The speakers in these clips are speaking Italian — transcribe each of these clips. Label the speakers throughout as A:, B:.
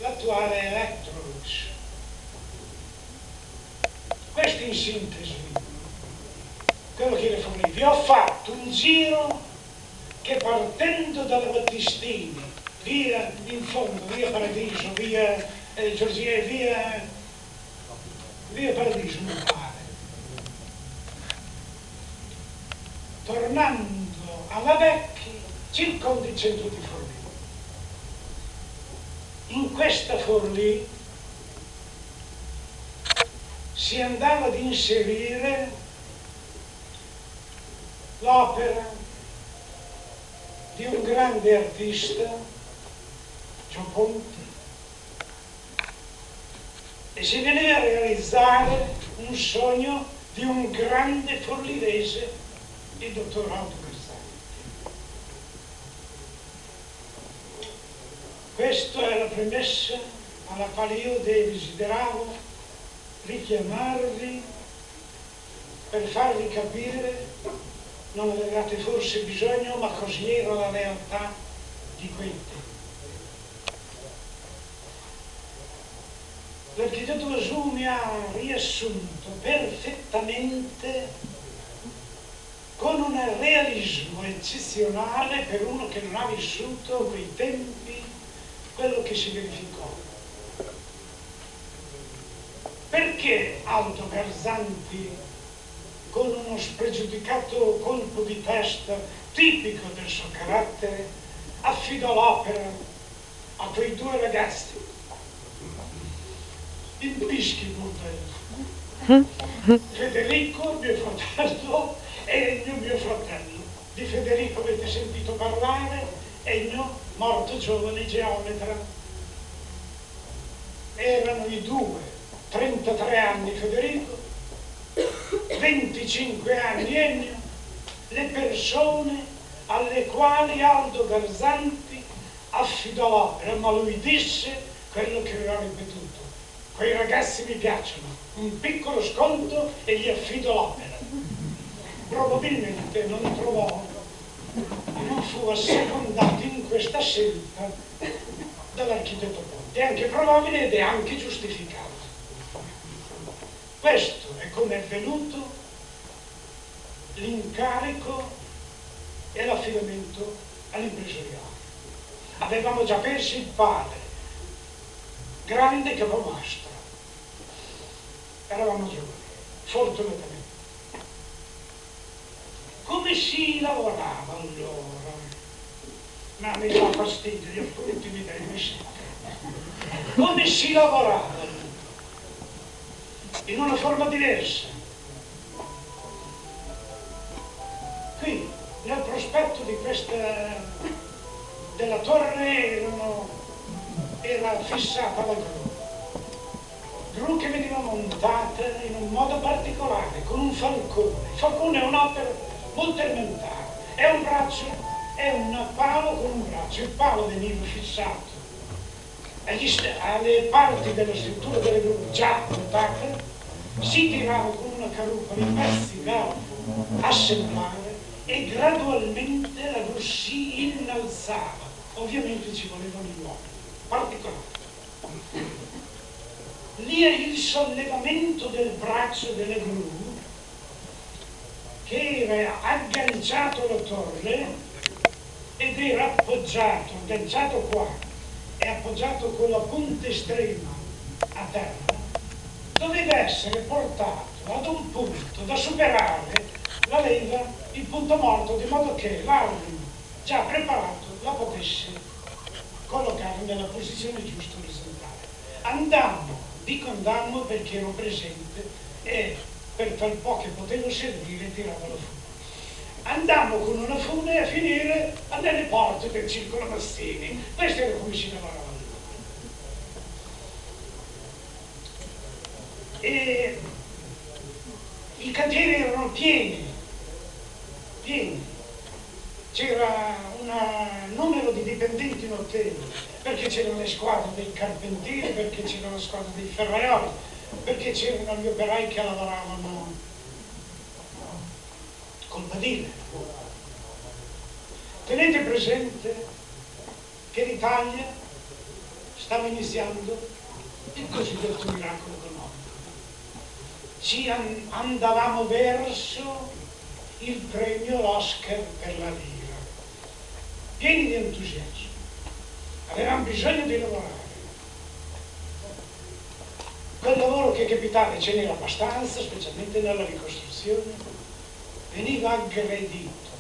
A: l'attuale Electrolux. Questo in sintesi, quello che le fornì. Vi ho fatto un giro che partendo dalla Battistini, via in fondo, via Paradiso, via Giorgia, via Paradiso, mi pare. Tornando alla Vecchia, circonda il centro di Forlì. In questa Forlì si andava ad inserire l'opera di un grande artista, Gio Ponti, e si veniva a realizzare un sogno di un grande forlivese, il dottor Aldo Garzanti. Questa è la premessa alla quale io desideravo richiamarvi per farvi capire, non avevate forse bisogno, ma così era la realtà di quei tempi. L'architetto Vasumi ha riassunto perfettamente, con un realismo eccezionale per uno che non ha vissuto quei tempi, quello che si verificò. Perché Aldo Garzanti, con uno spregiudicato colpo di testa tipico del suo carattere, affidò l'opera a quei due ragazzi, il Bischi Bordello, Federico, mio fratello, e Ennio, mio fratello. Di Federico avete sentito parlare, Ennio, morto giovane, geometra. Erano i due, 33 anni Federico, 25 anni Ennio, le persone alle quali Aldo Garzanti affidò l'opera, ma lui disse quello che aveva ripetuto: quei ragazzi mi piacciono, un piccolo sconto e gli affido l'opera. Probabilmente non trovò, non fu assecondato in questa scelta dall'architetto Ponti. È anche probabile ed è anche giustificato. Questo è come è venuto l'incarico e l'affidamento all'impresariato. Avevamo già perso il padre, grande capomastro. Eravamo giovani, fortunatamente. Come si lavorava allora? Ma mi dà fastidio, gli ultimi tempi. Come si lavorava allora? In una forma diversa. Qui, nel prospetto di della torre era fissata la gru che veniva montata in un modo particolare, con un falcone. Il falcone è un'opera molto elementare, è un braccio, è un palo con un braccio. Il palo veniva fissato alle parti della struttura delle gru già montate, si tirava con una carrucola i pezzi da assemblare e gradualmente la gru si innalzava. Ovviamente ci volevano gli uomini particolari. Lì è il sollevamento del braccio delle gru che era agganciato alla torre ed era appoggiato, agganciato qua e appoggiato con la punta estrema a terra. Doveva essere portato ad un punto da superare la leva, il punto morto, di modo che l'arbitro già preparato la potesse collocare nella posizione giusta orizzontale. Andammo perché ero presente e per quel po' che potevo servire tiravo la fune. Andammo con una fune a finire nelle porte del Circolo Mastini. Questo era come si lavorava allora. E i cantieri erano pieni. C'era un numero di dipendenti notevole, perché c'erano le squadre dei carpentieri, perché c'era la squadra dei ferraioli, perché c'erano gli operai che lavoravano col badile. Tenete presente che l'Italia stava iniziando il cosiddetto miracolo economico. Andavamo verso il premio Oscar per la lira, pieni di entusiasmo, avevamo bisogno di lavorare. Quel lavoro che capitava ce n'era abbastanza, specialmente nella ricostruzione, veniva aggredito.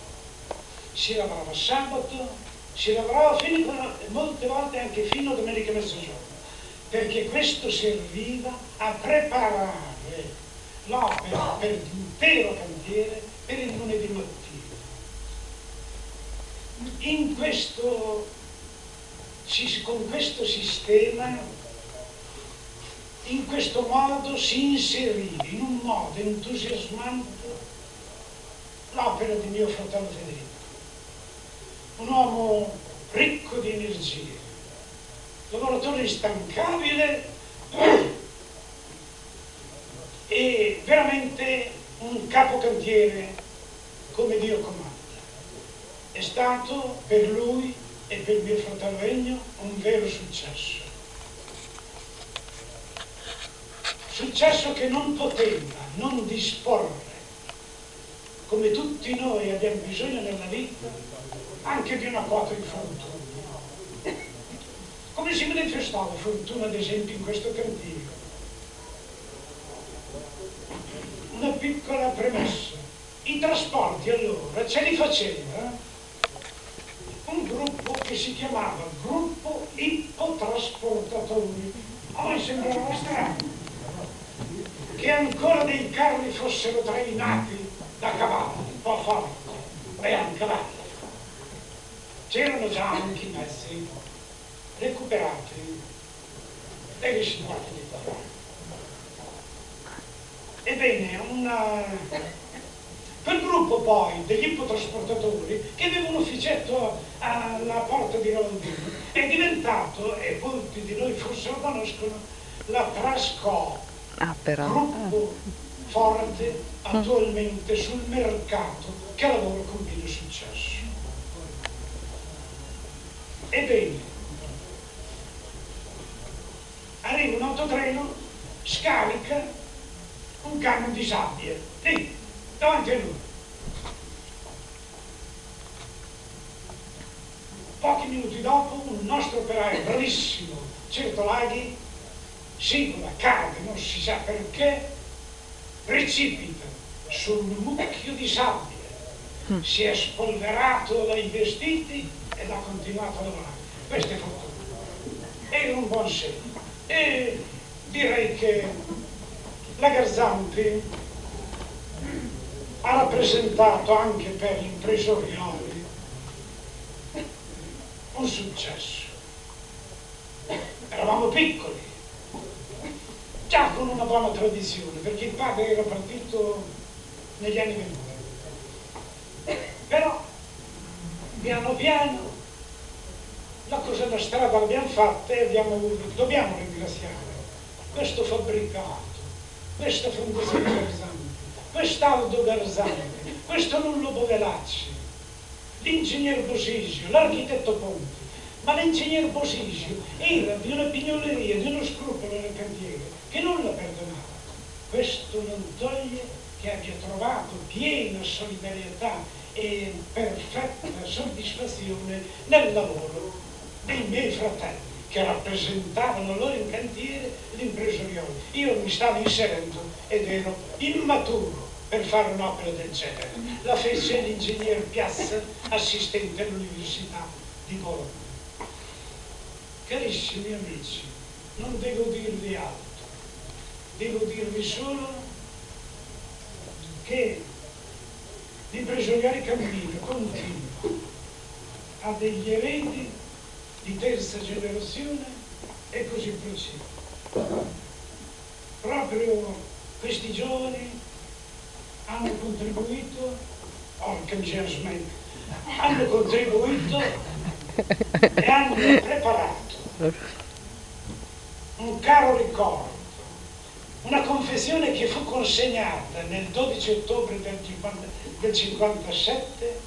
A: Si lavorava sabato, si lavorava molte volte anche fino a domenica e mezzogiorno, perché questo serviva a preparare l'opera per l'intero cantiere per il lunedì mattina. Con questo sistema, in questo modo si inserì in un modo entusiasmante l'opera di mio fratello Federico, un uomo ricco di energie, lavoratore instancabile e veramente un capocantiere come Dio comanda. È stato per lui e per mio fratello Ennio un vero successo. Successo che non poteva non disporre, come tutti noi abbiamo bisogno nella vita, anche di una quota di fortuna. Come si manifestava fortuna, ad esempio, in questo cantiere? Una piccola premessa. I trasporti allora ce li faceva un gruppo che si chiamava Gruppo Ippotrasportatori. A me sembrava strano che ancora dei carri fossero trainati da cavalli, un po' forti, erano cavalli. C'erano già anche i mezzi recuperati dai residuati di cavalli. Ebbene, quel gruppo poi degli ippotrasportatori, che aveva un ufficetto alla porta di Ravandino, è diventato, e molti di noi forse lo conoscono, la Trasco. Gruppo forte attualmente sul mercato che lavora con pieno successo. Ebbene, arriva un autotreno, scarica un camion di sabbie, lì, davanti a lui. Pochi minuti dopo un nostro operaio bravissimo, Certolaghi, singola, cade, non si sa perché, precipita sul mucchio di sabbia, si è spolverato dai vestiti ed ha continuato a lavorare. Questa è fortuna. Era un buon segno. E direi che la Garzanti ha rappresentato anche per gli impresariali un successo. Eravamo piccoli, già con una buona tradizione, perché il padre era partito negli anni 20. Però, piano piano, la strada l'abbiamo fatta e dobbiamo ringraziare questo fabbricato, questa fondazione Garzanti, quest'Aldo Garzanti, questo Nullo Bovelacci, l'ingegner Bosisio, l'architetto Ponti. Ma l'ingegner Bosisio era di una pignoleria, di uno scrupolo nel cantiere, che non la perdonava. Questo non toglie che abbia trovato piena solidarietà e perfetta soddisfazione nel lavoro dei miei fratelli, che rappresentavano loro in cantiere l'impresariolo. Io mi stavo inserendo ed ero immaturo per fare un'opera del genere. La fece l'ingegner Piazza, assistente all'Università di Bologna. Carissimi amici, non devo dirvi altro, devo dirvi solo che l'impresariale Cammino continua, ha degli eredi di terza generazione e così prosegue. Proprio questi giovani hanno contribuito, hanno contribuito e hanno preparato un caro ricordo, una confessione che fu consegnata nel 12 ottobre del 57